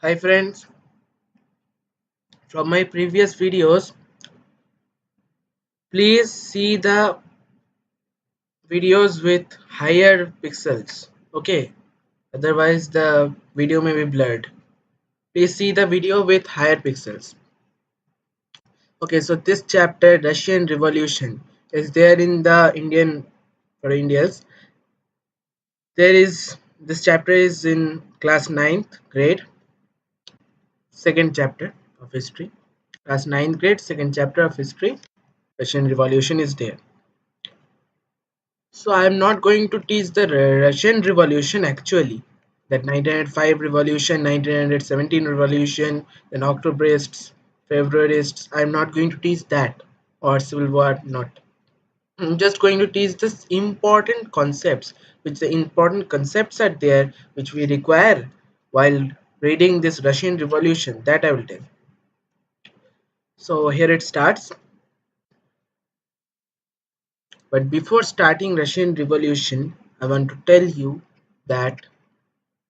Hi friends, from my previous videos, please see the videos with higher pixels. Okay, otherwise the video may be blurred. Please see the video with higher pixels. Okay, so this chapter, Russian Revolution, is there in the Indian for Indians. This chapter is in class ninth grade, second chapter of history. Class ninth grade, second chapter of history. Russian Revolution is there. So I am not going to teach the Russian Revolution actually. That 1905 revolution, 1917 revolution, then Octobrists, Februarists. I am not going to teach that or Civil War. Not. I'm just going to teach the important concepts, which the important concepts are there, which we require while reading this Russian Revolution. That I will tell. So here it starts. But before starting Russian Revolution, I want to tell you that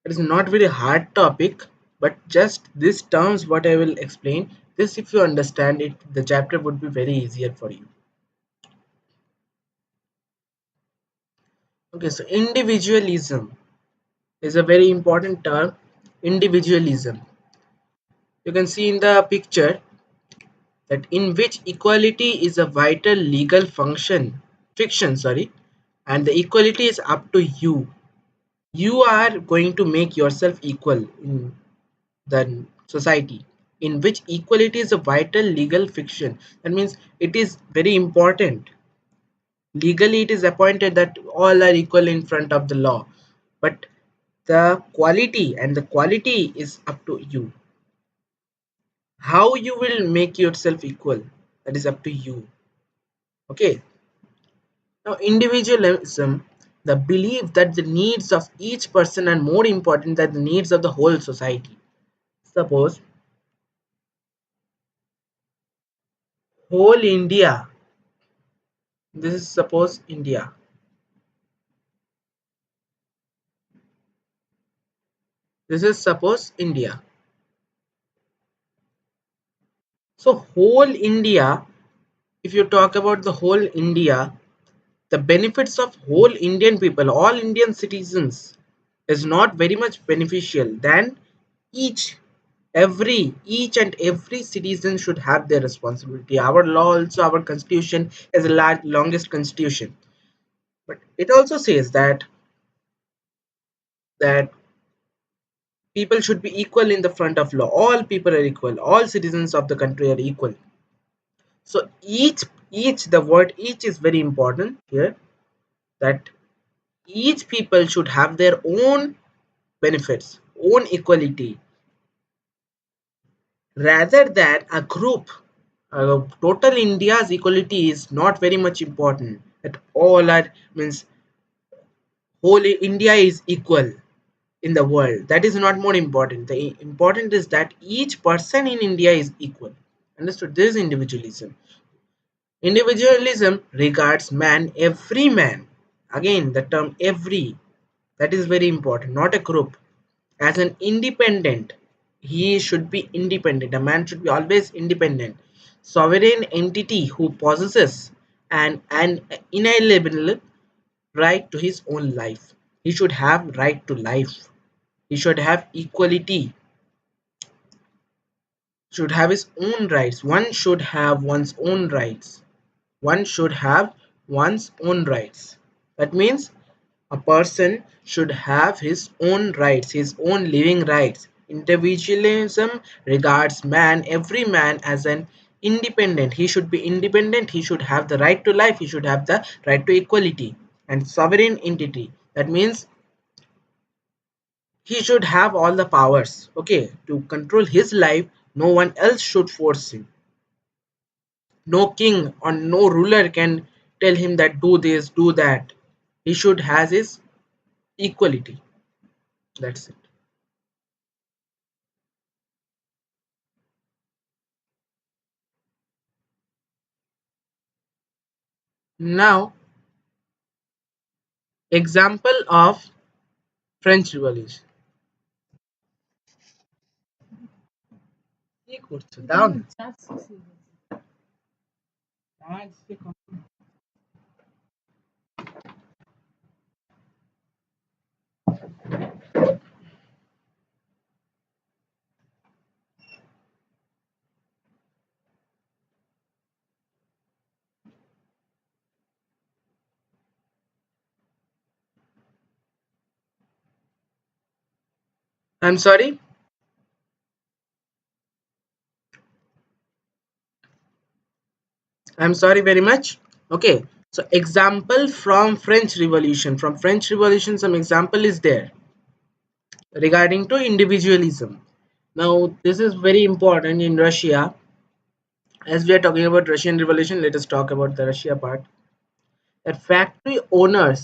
it is not very hard topic, but just these terms what I will explain. This if you understand it, the chapter would be very easier for you. Okay, so individualism is a very important term. Individualism. You can see in the picture that in which equality is a vital legal fiction, sorry, and the equality is up to you. You are going to make yourself equal in the society, in which equality is a vital legal fiction. That means it is very important. Legally it is appointed that all are equal in front of the law, but the quality is up to you. How you will make yourself equal, that is up to you. Okay, now individualism, the belief that the needs of each person are more important than the needs of the whole society. Suppose whole India, this is suppose India. This is suppose India. So whole India, if you talk about the whole India, the benefits of whole Indian people, all Indian citizens, is not very much beneficial than each each and every citizen should have their responsibility. Our law also, our constitution is the longest constitution, but it also says that people should be equal in the front of law. All people are equal, all citizens of the country are equal. So each the word each is very important here, that each people should have their own benefits, own equality, rather than a group. Total India's equality is not very much important. That all are means whole India is equal in the world. That is not more important. The important is that each person in India is equal. Understood? This is individualism. Individualism regards man, every man. Again, the term every, that is very important, not a group, as an independent. He should be independent. A man should be always independent. Sovereign entity who possesses an inalienable right to his own life. He should have right to life. He should have equality. Should have his own rights. One should have one's own rights. One should have one's own rights. That means a person should have his own rights, his own living rights. Individualism regards man, every man, as an independent. He should be independent. He should have the right to life. He should have the right to equality and sovereign entity. That means he should have all the powers, okay, to control his life. No one else should force him. No king or no ruler can tell him that do this, do that. He should has his equality. That's it. Now, example of French Revolution. কি করছো দাও না I'm sorry. I'm sorry very much. Okay. So example from French Revolution. From French Revolution, some example is there regarding to individualism. Now this is very important in Russia. As we are talking about Russian Revolution, let us talk about the Russia part. That factory owners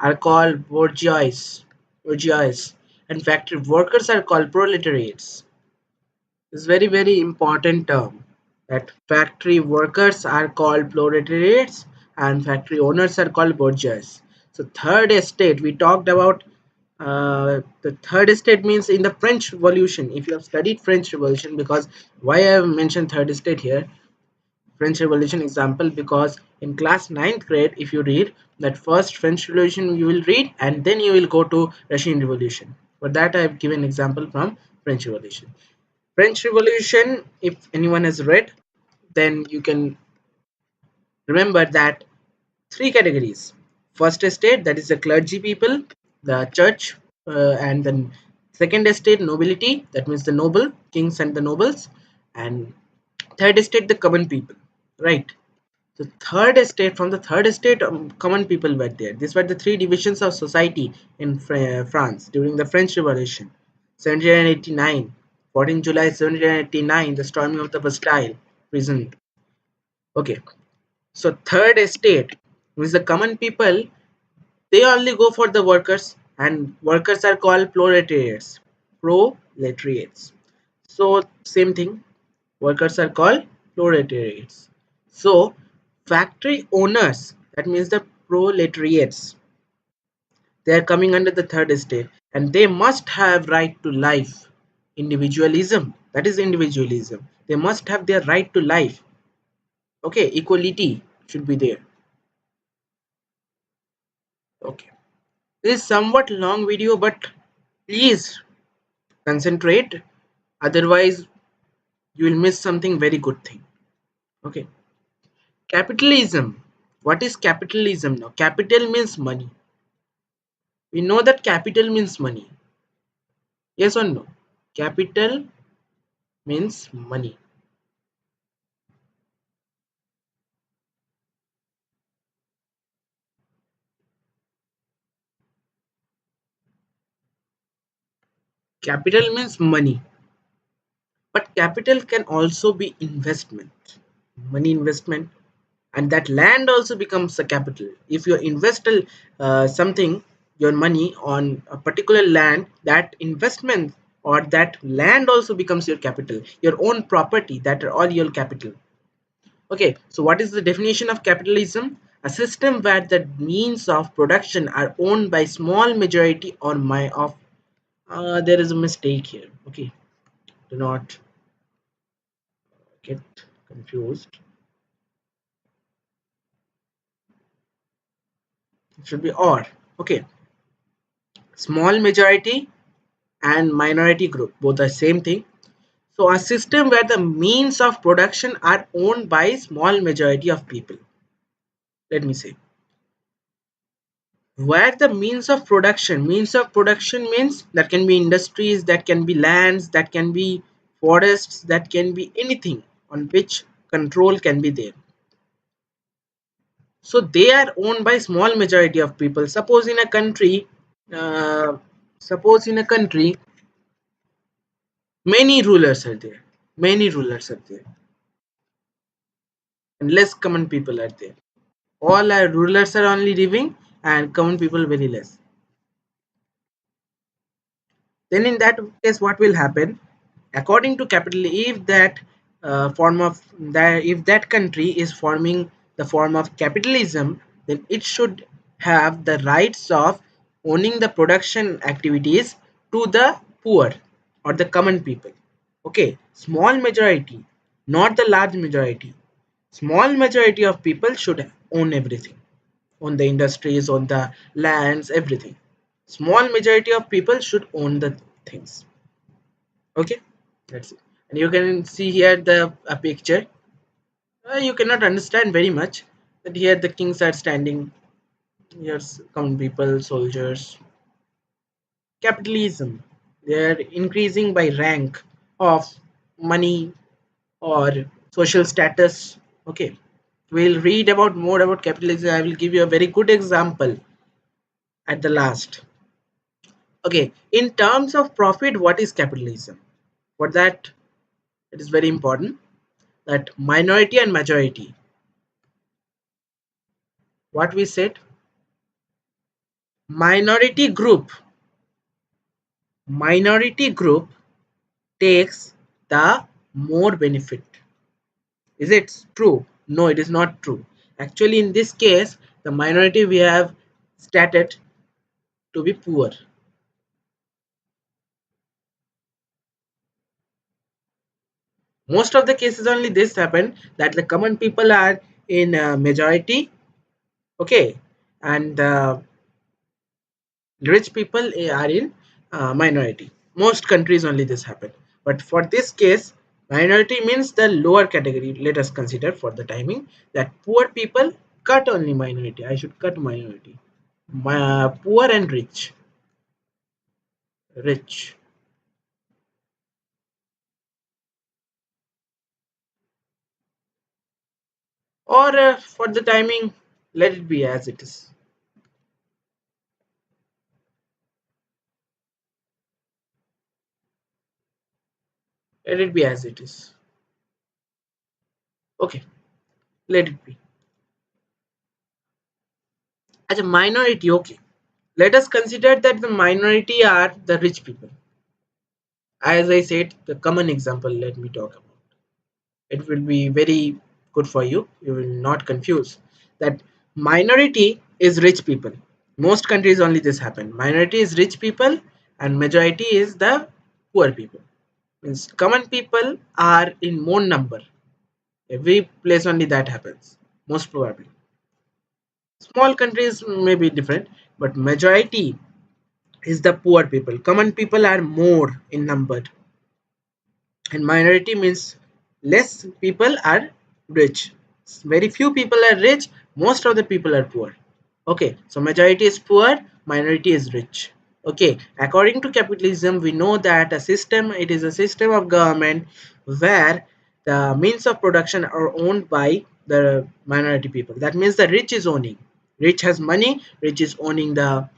are called bourgeois, and factory workers are called proletariats. It's very important term that factory workers are called proletariats and factory owners are called bourgeois. So third estate we talked about. The third estate means in the French Revolution. If you have studied French Revolution, because why I have mentioned third estate here, French Revolution example, because in class ninth grade if you read that first French Revolution you will read and then you will go to Russian Revolution. For that I have given example from French Revolution. French Revolution, if anyone has read, then you can remember that three categories. First estate, that is the clergy people, the church, and then second estate, nobility, that means the noble, kings and the nobles, and third estate, the common people, right? So third estate, from the third estate, common people were there. These were the three divisions of society in France during the French Revolution. 1789, 14 July 1789, the storming of the Bastille prison. Okay, so third estate means the common people, they only go for the workers, and workers are called proletariats. Proletariats. So same thing, workers are called proletariats. So factory owners, that means the proletariats, they are coming under the third estate and they must have right to life. Individualism, that is individualism. They must have their right to life. Okay, equality should be there. Okay. This is somewhat long video, but please concentrate. Otherwise, you will miss something very good thing. Okay. Capitalism. What is capitalism now? Capital means money. We know that capital means money. Yes or no? Capital means money. Capital means money. But capital can also be investment. Money investment. And that land also becomes a capital. If you invest something, your money on a particular land, that investment or that land also becomes your capital, your own property, that are all your capital. Okay, so what is the definition of capitalism? A system where the means of production are owned by small majority or my of there is a mistake here. Okay, do not get confused. It should be or. Okay, small majority and minority group, both the same thing. So a system where the means of production are owned by small majority of people. Let me say, where the means of production means that can be industries, that can be lands, that can be forests, that can be anything on which control can be there. So they are owned by small majority of people. Uh, suppose in a country many rulers are there, and less common people are there. All our rulers are only living and common people very less. Then in that case what will happen, according to capital, if that form of that if that country is forming the form of capitalism, then it should have the rights of owning the production activities to the poor or the common people. Okay, small majority, not the large majority. Small majority of people should own everything, own the industries, own the lands, everything. Small majority of people should own the things. Okay, that's it. And you can see here the a picture. You cannot understand very much, but here the kings are standing. Here's common people, soldiers. Capitalism. They are increasing by rank of money or social status. Okay, we'll read about more about capitalism. I will give you a very good example at the last. Okay, in terms of profit, what is capitalism? For that, it is very important that minority and majority. What we said, minority group, minority group takes the more benefit. Is it true? No, it is not true. Actually, in this case, the minority we have stated to be poor. Most of the cases only this happen that the common people are in majority, okay, and rich people are in minority. Most countries only this happen, but for this case minority means the lower category. Let us consider for the timing that poor people, cut only minority, I should cut minority. Poor and rich, rich, or for the timing let it be as it is. Let it be as it is. Okay, let it be as a minority. Okay, let us consider that the minority are the rich people. As I said, the common example, let me talk about. It will be very good for you. You will not confuse that minority is rich people. Most countries only this happen. Minority is rich people and majority is the poor people. Means common people are in more number. Every place only that happens. Most probably. Small countries may be different, but majority is the poor people. Common people are more in number, and minority means less people are rich. Very few people are rich. Most of the people are poor. Okay, so majority is poor, minority is rich. Okay, according to capitalism, we know that a system, it is a system of government where the means of production are owned by the minority people. That means the rich is owning. Rich has money, rich is owning the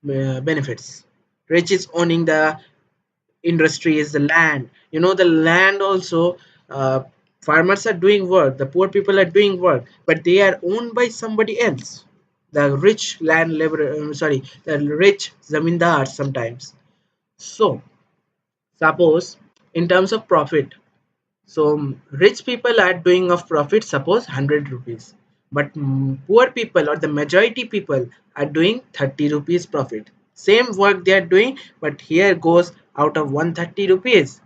benefits. Rich is owning the industries, the land. You know, the land also, farmers are doing work, the poor people are doing work, but they are owned by somebody else. The rich land labor, sorry, the rich zamindars sometimes. So, suppose in terms of profit, so rich people are doing of profit, suppose 100 rupees, but poor people or the majority people are doing 30 rupees profit. Same work they are doing, but here goes out of 130 rupees.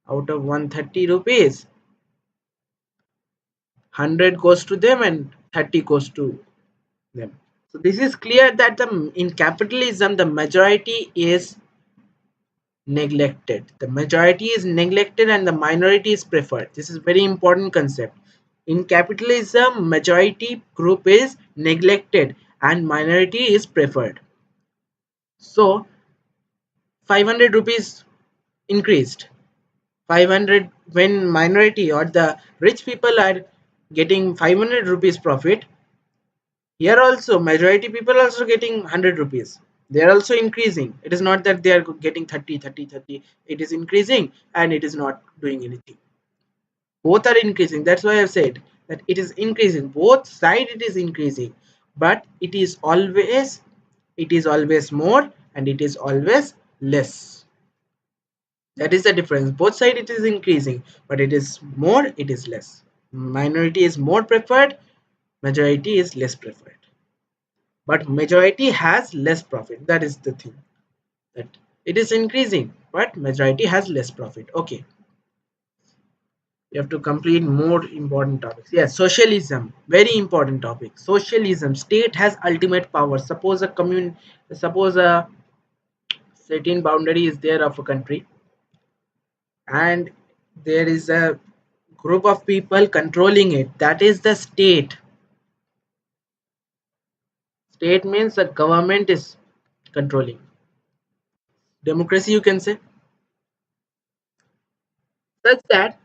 Out of 130 rupees, 100 goes to them and 30 goes to them. So this is clear that in capitalism the majority is neglected. The majority is neglected and the minority is preferred. This is very important concept. In capitalism, majority group is neglected and minority is preferred. So 500 rupees increased. 500, when minority or the rich people are getting 500 rupees profit, here also majority people also getting 100 rupees. They are also increasing. It is not that they are getting 30, 30, 30. It is increasing and it is not doing anything. Both are increasing. That's why I've said that it is increasing. Both side it is increasing, but it is always more and it is always less. That is the difference. Both side it is increasing, but it is more, it is less. Minority is more preferred, majority is less preferred. But majority has less profit. That is the thing. That It is increasing, but majority has less profit. Okay, you have to complete more important topics. Yes, socialism, very important topic. Socialism, state has ultimate power. Suppose a certain boundary is there of a country, and there is a group of people controlling it. That is the state. State means the government is controlling. Democracy, you can say, such that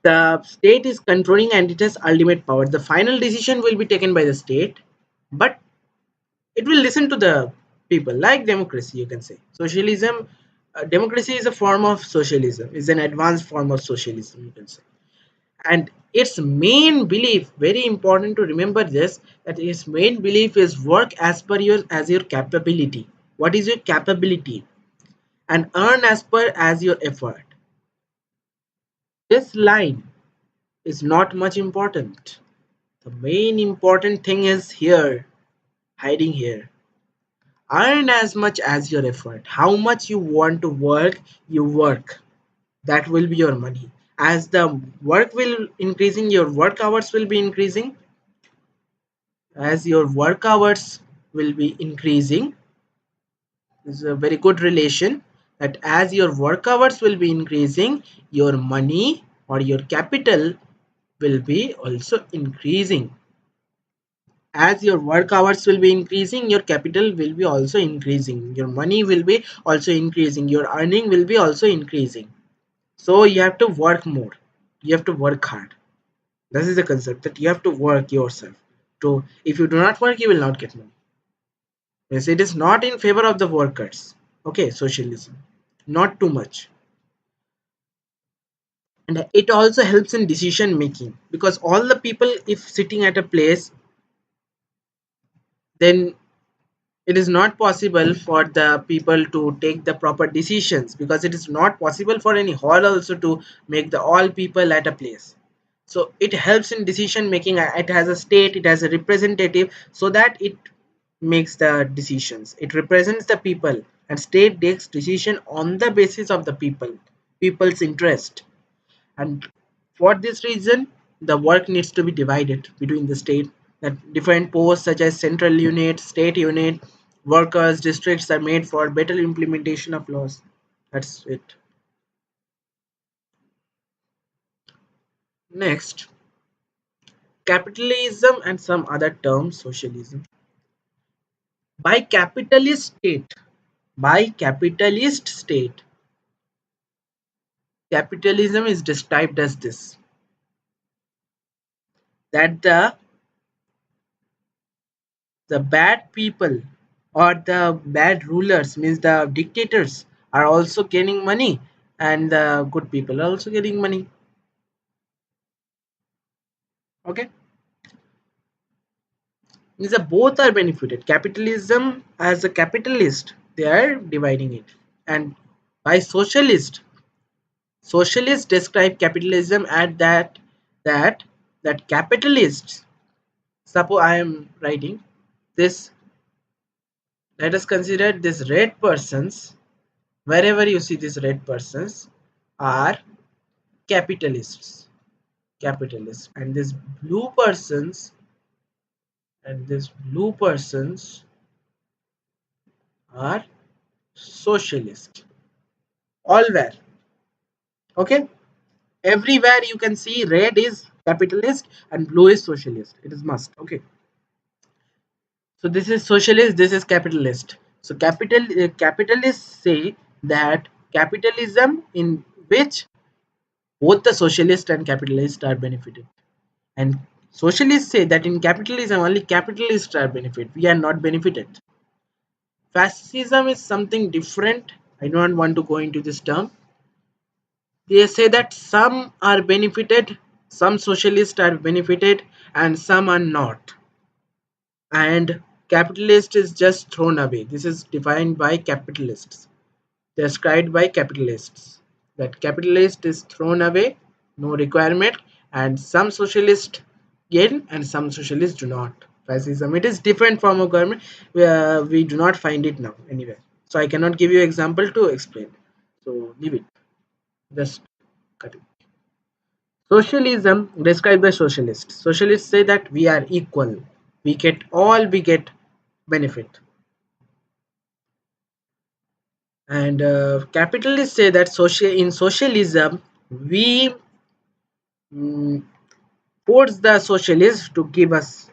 the state is controlling and it has ultimate power. The final decision will be taken by the state, but it will listen to the people, like democracy, you can say. Socialism, democracy is a form of socialism, is an advanced form of socialism, you can say. And its main belief, very important to remember this, that its main belief is work as per your capability. What is your capability? And earn as per as your effort. This line is not much important. The main important thing is here, hiding here. Earn as much as your effort. How much you want to work, you work. That will be your money. As the work will increasing, your work hours will be increasing. As your work hours will be increasing, this is a very good relation, that as your work hours will be increasing, your money or your capital will be also increasing. As your work hours will be increasing, your capital will be also increasing, your money will be also increasing, your earning will be also increasing. So you have to work more, you have to work hard. This is the concept, that you have to work yourself. To if you do not work, you will not get money. Yes, it is not in favor of the workers. Okay, socialism, not too much. And it also helps in decision making, because all the people, if sitting at a place, then it is not possible for the people to take the proper decisions, because it is not possible for any hall also to make the all people at a place. So it helps in decision making. It has a state, it has a representative, so that it makes the decisions, it represents the people, and state takes decision on the basis of the people's interest. And for this reason, the work needs to be divided between the state, that different posts such as central unit, state unit, workers, districts are made for better implementation of laws. That's it. Next, capitalism and some other terms. Socialism. By capitalist state, by capitalist state, capitalism is described as this, that the bad people or the bad rulers, means the dictators, are also gaining money, and the good people are also getting money. Okay, means that both are benefited. Capitalism, as a capitalist, they are dividing it. And by socialists describe capitalism at that that capitalists, suppose I am writing this, let us consider this red persons, wherever you see these red persons, are capitalists, and these blue persons, are socialist. All where, okay, everywhere you can see red is capitalist and blue is socialist, it is must. Okay, so this is socialist, this is capitalist. So capitalists say that capitalism, in which both the socialist and capitalist are benefited, and socialists say that in capitalism only capitalists are benefited, we are not benefited. Fascism is something different, I don't want to go into this term. They say that some are benefited, some socialists are benefited, and some are not, and capitalist is just thrown away. This is defined by capitalists, described by capitalists, that capitalist is thrown away, no requirement, and some socialists gain and some socialists do not. Fascism, it is different form of government, we do not find it now anywhere. So I cannot give you example to explain. So leave it. Just cut it. Socialism described by socialists. Socialists say that we are equal. We get benefit. And capitalists say that in socialism we mm, force the socialists to give us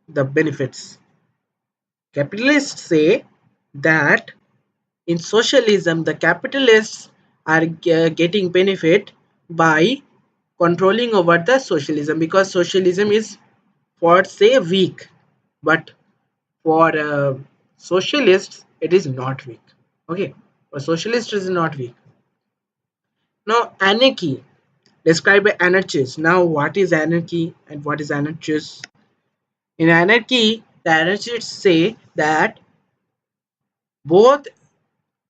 the benefits. Capitalists say that in socialism the capitalists are getting benefit by controlling over the socialism, because socialism is for say weak, but for socialists it is not weak. Okay, for socialists it is not weak. Now anarchy described by anarchists. Now what is anarchy and what is anarchist? In anarchy the anarchists say that both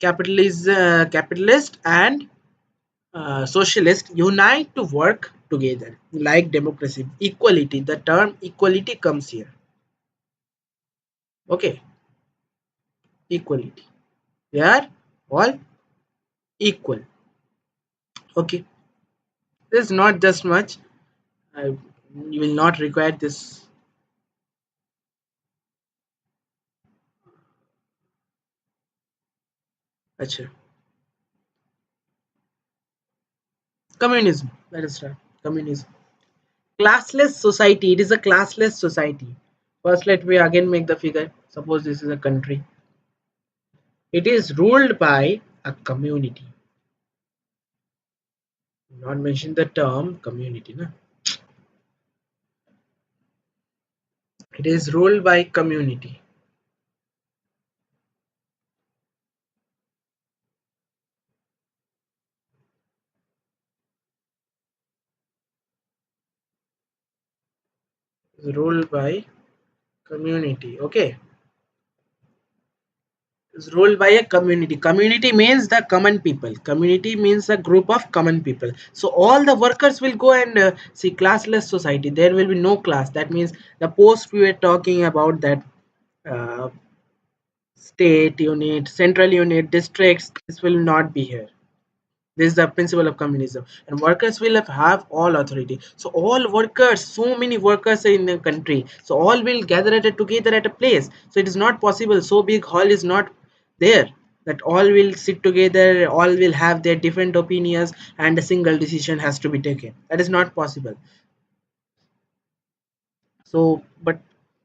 capitalist and socialist unite to work together like democracy, equality. The term equality comes here. Okay, equality. They are all equal. Okay, this is not just much. I, you will not require this. Achha. Communism. Let us start. Communism. Classless society. It is a classless society. First, let me again make the figure. Suppose this is a country. It is ruled by a community. Not mention the term community. Na? It is ruled by community. It is ruled by community. Okay. Is ruled by a community. Community means the common people. Community means a group of common people. So all the workers will go and see classless society. There will be no class. That means the post we were talking about, that uh, state unit, central unit, districts, this will not be here. This is the principle of communism, and workers will have all authority. So all workers, so many workers are in the country, so all will gather at together at a place. So it is not possible, so big hall is not there, that all will sit together, all will have their different opinions and a single decision has to be taken. That is not possible. So but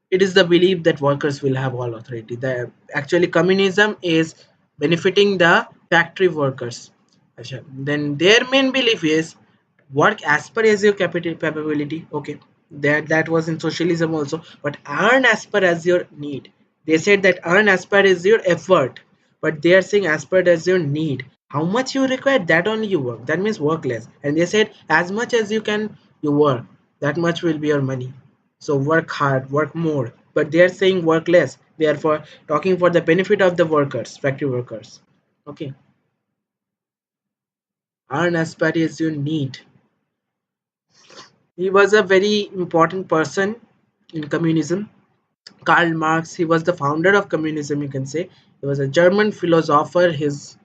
it is the belief that workers will have all authority. The actually communism is benefiting the factory workers. Acha. Then their main belief is work as per as your capital capability. Okay, that was in socialism also, but earn as per as your need. They said that earn as per as your effort, but they are saying as per as your need. How much you require, that only you work. That means work less. And they said as much as you can you work, that much will be your money. So work hard, work more, but they are saying work less. They are for talking for the benefit of the workers, factory workers. Okay, earn as per as you need. He was a very important person in communism. Karl Marx, he was the founder of communism, you can say. He was a German philosopher. His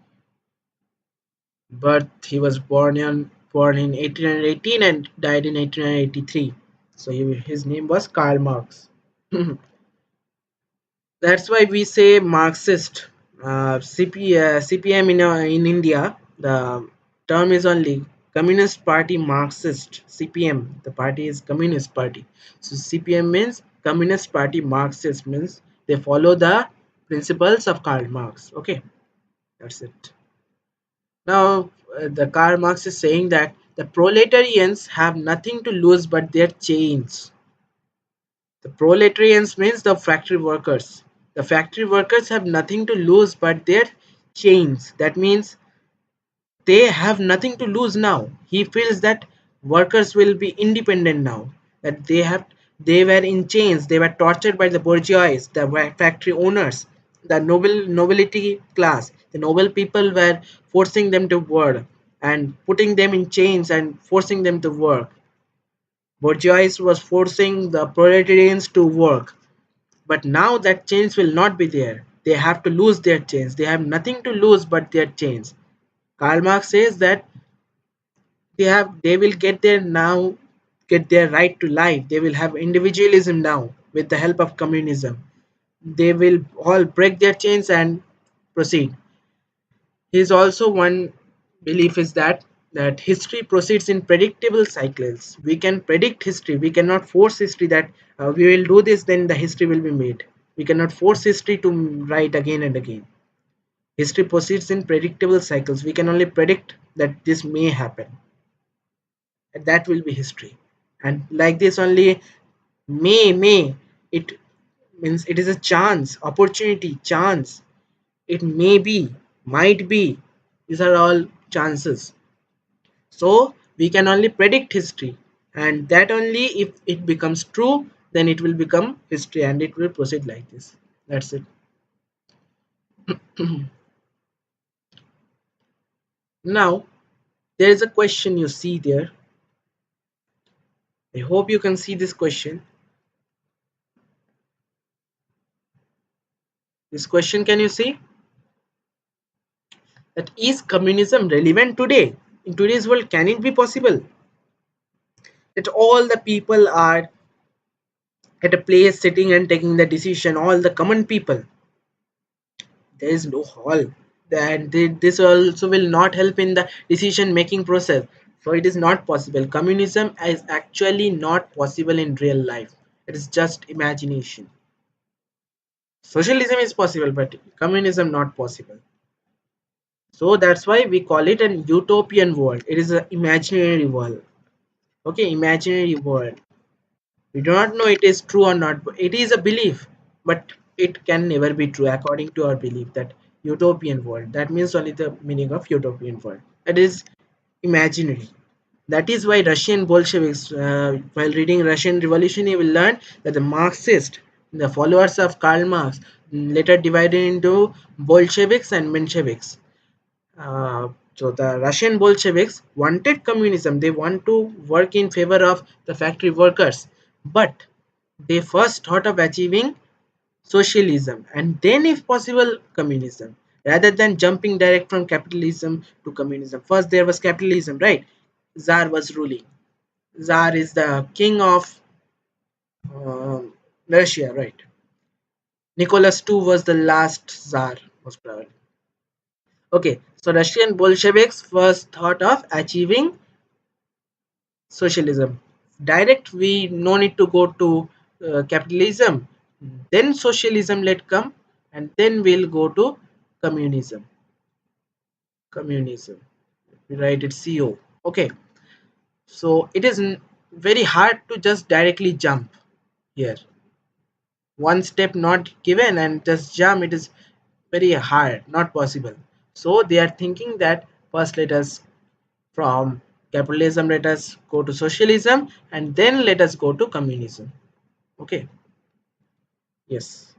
birth, he was born in 1818 and died in 1883. So his name was Karl Marx. That's why we say Marxist. CPM in India, the term is only Communist Party Marxist. CPM, the party is Communist Party. So CPM means Communist Party Marxist, means they follow the principles of Karl Marx. Okay, that's it. Now, the Karl Marx is saying that the proletarians have nothing to lose but their chains. The proletarians means the factory workers. The factory workers have nothing to lose but their chains. That means they have nothing to lose now. He feels that workers will be independent now. That they were in chains. They were tortured by the bourgeois, the factory owners, the nobility class. The noble people were forcing them to work and putting them in chains and forcing them to work. Bourgeois was forcing the proletarians to work. But now that change will not be there. they have to lose their chains. They have nothing to lose but their chains. Karl Marx says that they will get their right to life. They will have individualism now with the help of communism. They will all break their chains and proceed. His also one belief is that history proceeds in predictable cycles. We can predict history. We cannot force history that we will do this, then the history will be made. We cannot force history to write again and again. History proceeds in predictable cycles. We can only predict that this may happen, and that will be history. And like this only, may it means it is a chance, opportunity, chance. It may be, might be. These are all chances. So we can only predict history, and that only if it becomes true, then it will become history and it will proceed like this. That's it. Now there is a question you see there. I hope you can see this question. This question, can you see? That is communism relevant today? In today's world, can it be possible that all the people are at a place sitting and taking the decision, all the common people? There is no hall. That this also will not help in the decision making process. So it is not possible. Communism is actually not possible in real life. It is just imagination. Socialism is possible, but communism not possible. So that's why we call it an utopian world. It is an imaginary world. Okay, imaginary world. We do not know it is true or not, but it is a belief, but it can never be true according to our belief. That utopian world, that means only the meaning of utopian world. It is imaginary. That is why Russian Bolsheviks, while reading Russian Revolution, you will learn that the Marxists, the followers of Karl Marx, later divided into Bolsheviks and Mensheviks. So the Russian Bolsheviks wanted communism. They want to work in favor of the factory workers, but they first thought of achieving socialism and then, if possible, communism, rather than jumping direct from capitalism to communism. First there was capitalism, right? Tsar was ruling. Tsar is the king of Russia, right? Nicholas II was the last Tsar, most probably. Okay, so Russian Bolsheviks first thought of achieving socialism. Direct, we no need to go to capitalism. Then socialism let come, and then we'll go to communism. Communism. We write it CO. Okay, so it is very hard to just directly jump here. One step not given and just jump. It is very hard, not possible. So they are thinking that first let us from capitalism let us go to socialism, and then let us go to communism. Okay, yes,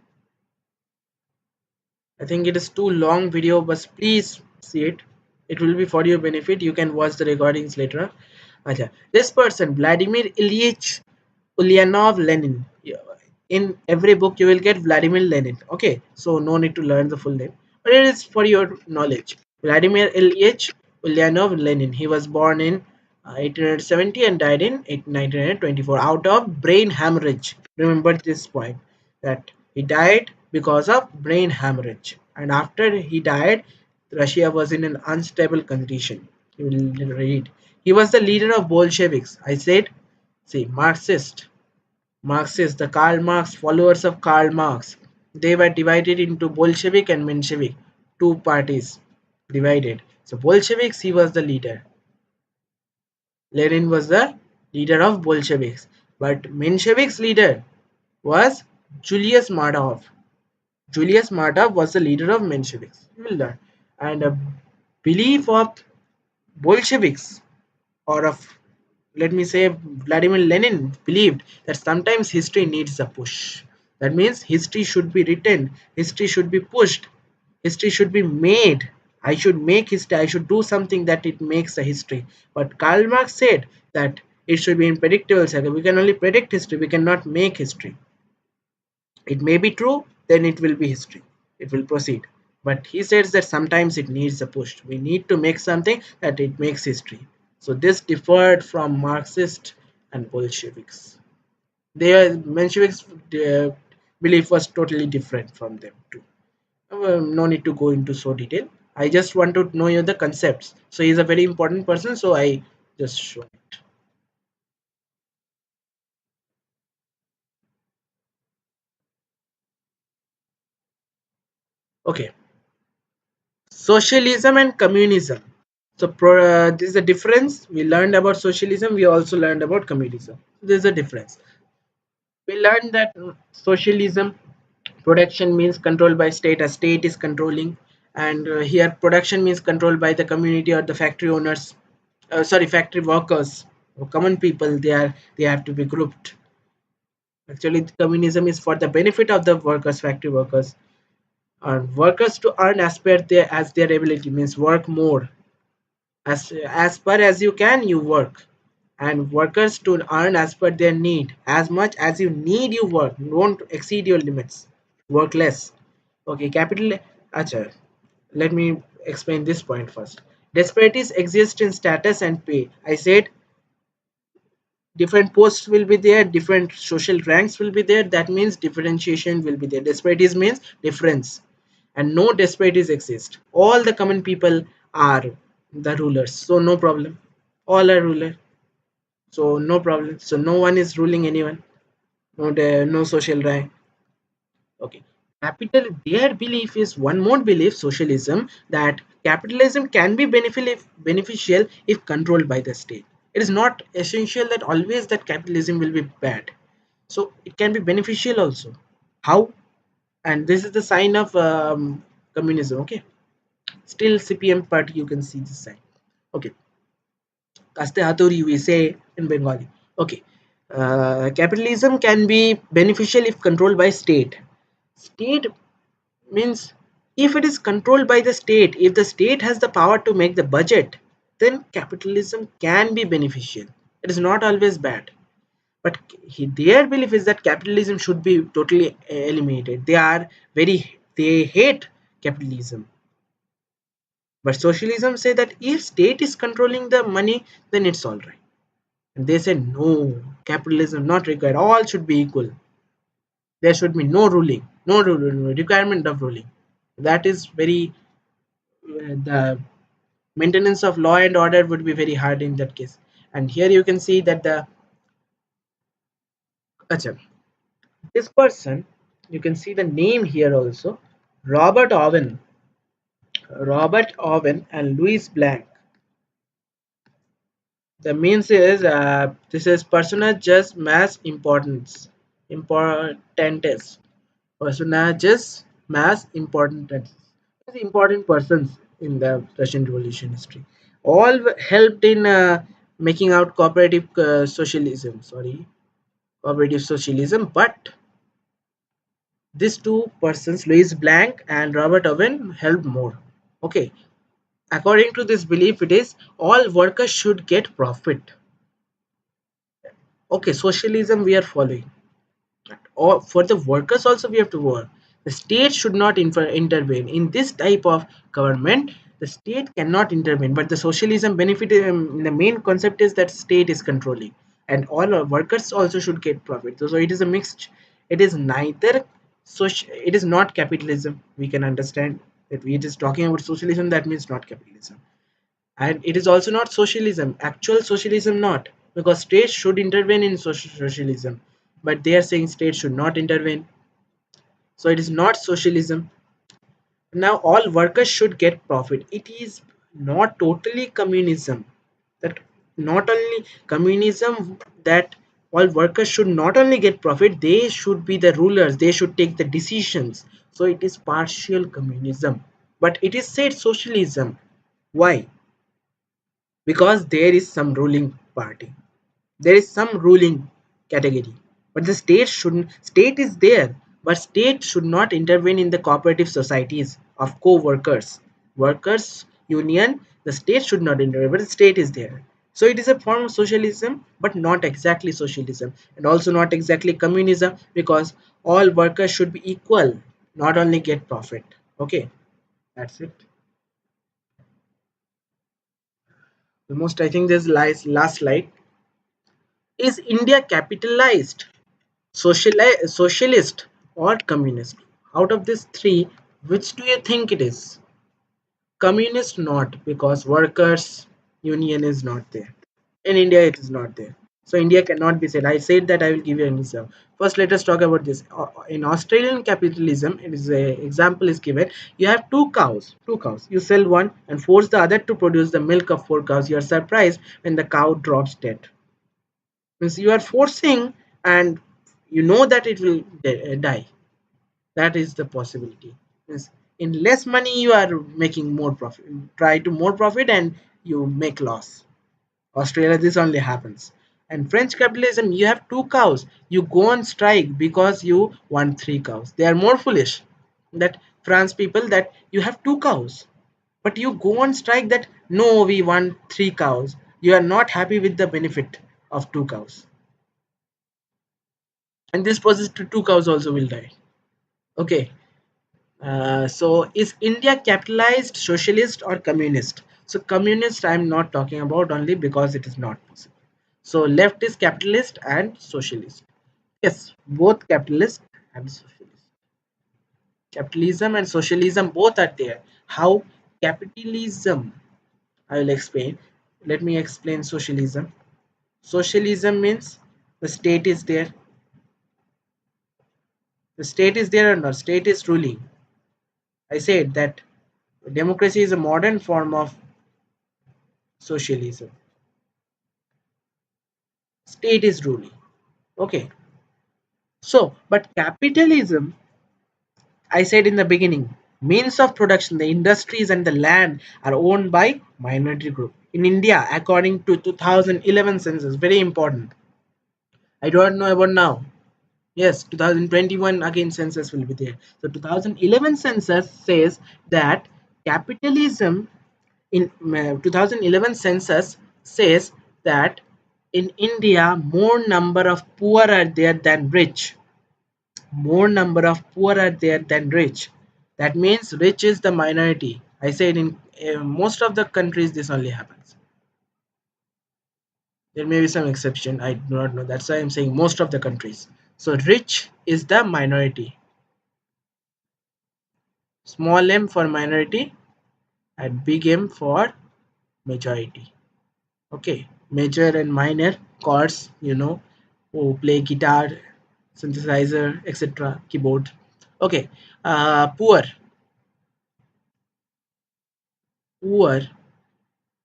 I think it is too long video, but please see it. It will be for your benefit. You can watch the recordings later. Acha. This person, Vladimir Ilyich Ulyanov Lenin. In every book you will get Vladimir Lenin. Okay, so no need to learn the full name, but it is for your knowledge. Vladimir Ilyich Ulyanov Lenin. He was born in 1870 and died in 1924 out of brain hemorrhage. Remember this point, that he died because of brain hemorrhage, and after he died, Russia was in an unstable condition. You will read. He was the leader of Bolsheviks. I said, see, Marxists, the Karl Marx, followers of Karl Marx, they were divided into Bolshevik and Menshevik, two parties divided. So Bolsheviks, he was the leader. Lenin was the leader of Bolsheviks, but Mensheviks leader was Julius Markov. Julius Markov was the leader of Mensheviks. You will learn. And a belief of Bolsheviks, or of, let me say, Vladimir Lenin believed that sometimes history needs a push. That means history should be written, history should be pushed, history should be made. I should make history, I should do something that it makes a history. But Karl Marx said that it should be in predictable cycle. We can only predict history, we cannot make history. It may be true, then it will be history. it will proceed. But he says that sometimes it needs a push. We need to make something that it makes history. So this differed from Marxist and Bolsheviks. Their Mensheviks belief was totally different from them too. No need to go into so detail. I just want to know you the concepts. So he's a very important person. So I just show it. Okay, socialism and communism. So this is a difference. We learned about socialism. We also learned about communism. There's a difference. We learned that socialism production means controlled by state. A state is controlling, and here production means controlled by the community or the factory owners. Sorry, factory workers or common people. They have to be grouped. Actually, communism is for the benefit of the workers, factory workers, and workers to earn as their ability means work more as per as you can you work, and workers to earn as per their need. As much as you need you work, don't exceed your limits, work less. Okay, capital. Acha, let me explain this point first. Disparities exist in status and pay. I said different posts will be there, different social ranks will be there. That means differentiation will be there. Disparities means difference, and no disparities exist. All the common people are the rulers, so no problem. All are ruler, so no problem. So no one is ruling anyone. No social rank. Okay. Capital, their belief is one more belief, socialism, that capitalism can be beneficial if controlled by the state. It is not essential that always that capitalism will be bad. So it can be beneficial also. How? And this is the sign of communism. Okay. Still CPM party, you can see this sign. Okay. Kaste haturi we say in Bengali. Okay. Capitalism can be beneficial if controlled by state. State means if it is controlled by the state, if the state has the power to make the budget, then capitalism can be beneficial. It is not always bad. But their belief is that capitalism should be totally eliminated. They hate capitalism. But socialism say that if state is controlling the money, then it's all right. And they say no, capitalism not required. All should be equal. There should be no ruling, no requirement of ruling. That is very the maintenance of law and order would be very hard in that case. And here you can see that acha, this person, you can see the name here also, Robert Owen. Robert Owen and Louis Blanc. The means is this is personages mass importance, importantes, personages mass importance, important persons in the Russian Revolution history. All helped in making out cooperative socialism. Sorry, cooperative socialism. But these two persons, Louis Blanc and Robert Owen, helped more. Okay, according to this belief, it is all workers should get profit. Okay, socialism we are following, or for the workers also we have to work. The state should not intervene in this type of government. The state cannot intervene, but the socialism benefit, the main concept is that state is controlling, and all our workers also should get profit. So it is a mixed, it is neither social, it is not capitalism. We can understand that we just talking about socialism, that means not capitalism. And it is also not socialism, actual socialism not, because states should intervene in socialism, but they are saying states should not intervene, so it is not socialism. Now all workers should get profit, it is not totally communism. That not only communism, that all workers should not only get profit, they should be the rulers, they should take the decisions. So it is partial communism, but it is said socialism. Why? Because there is some ruling party, there is some ruling category, but the state is there, but state should not intervene in the cooperative societies of co-workers, workers union. The state should not intervene, but the state is there. So it is a form of socialism, but not exactly socialism, and also not exactly communism, because all workers should be equal. not only get profit. Okay, that's it. Almost, I think this lies last slide. Is India capitalized, socialist, or communist? Out of these three, which do you think it is? Communist, not, because workers union is not there. In India, it is not there. So India cannot be said. I said that I will give you an example. First, let us talk about this. In Australian capitalism, it is a example is given. You have two cows. You sell one and force the other to produce the milk of four cows. You are surprised when the cow drops dead. Means you are forcing, and you know that it will die. That is the possibility. Means in less money, you are making more profit. Try to more profit, and you make loss. Australia, this only happens. And French capitalism, you have two cows. You go on strike because you want three cows. They are more foolish. That France people, that you have two cows, but you go on strike that no, we want three cows. You are not happy with the benefit of two cows, and this process to two cows also will die. Okay. So is India capitalized, socialist, or communist? So communist I'm not talking about, only because it is not possible. So left is capitalist and socialist. Yes, both capitalist and socialist. Capitalism and socialism both are there. How capitalism? I will explain. Let me explain socialism. Socialism means the state is there. The state is there or not? State is ruling. I said that democracy is a modern form of socialism. State is ruling. Okay. So, but capitalism, I said in the beginning, means of production, the industries and the land are owned by minority group. In India, according to 2011 census, very important. I don't know about now. Yes, 2021 again census will be there. So 2011 census says that capitalism in 2011 census says that in India more number of poor are there than rich. More number of poor are there than rich. That means rich is the minority. I said in most of the countries this only happens. There may be some exception. I do not know. That's why I'm saying most of the countries. So rich is the minority. Small m for minority and big M for majority. Okay, major and minor chords, who play guitar, synthesizer, etc., keyboard. Okay, poor. Poor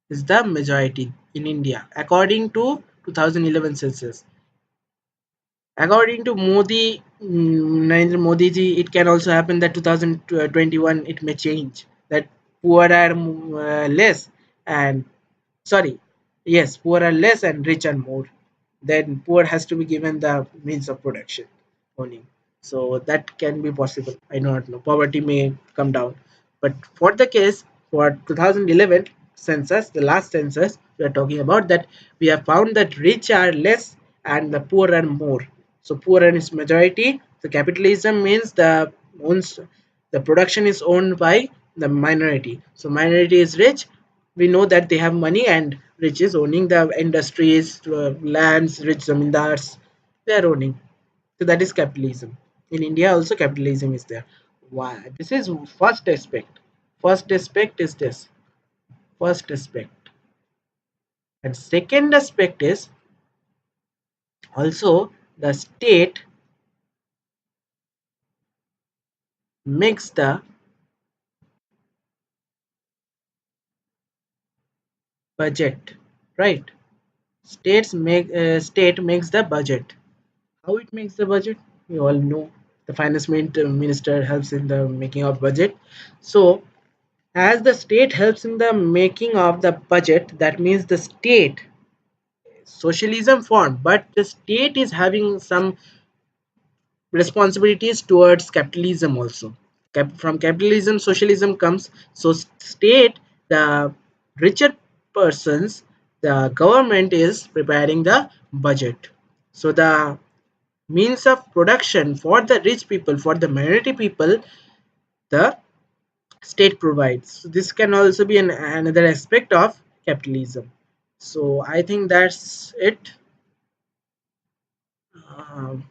is the majority in India according to 2011 census. According to Modi, Narendra Modi ji, it can also happen that 2021 it may change. That poor are less and sorry, yes, poor are less and rich are more. Then poor has to be given the means of production only. So that can be possible. I do not know. Poverty may come down. But for the case for 2011 census, the last census we are talking about, that we have found that rich are less and the poor are more. So poor is majority. So capitalism means the production is owned by the minority. So minority is rich. We know that they have money, and rich is owning the industries, lands, rich zamindars. They are owning. So that is capitalism. In India also capitalism is there. Why? This is first aspect. First aspect is this. First aspect. And second aspect is also the state makes the budget, right? State makes the budget. How it makes the budget? We all know the finance minister helps in the making of budget. So as the state helps in the making of the budget, that means the state socialism formed, but the state is having some responsibilities towards capitalism also. From capitalism socialism comes. So state, the richer persons, the government is preparing the budget. So the means of production for the rich people, for the minority people, the state provides. So this can also be another aspect of capitalism. So I think that's it. um,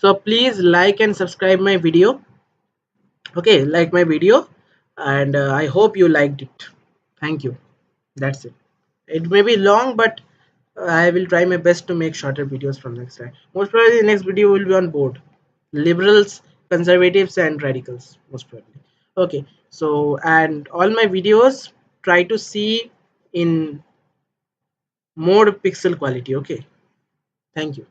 so please like and subscribe my video. Okay, like my video, and I hope you liked it. Thank you. That's it. It may be long, but I will try my best to make shorter videos from next time. Most probably the next video will be on board liberals, conservatives, and radicals, most probably. Okay, so and all my videos try to see in more pixel quality. Okay, thank you.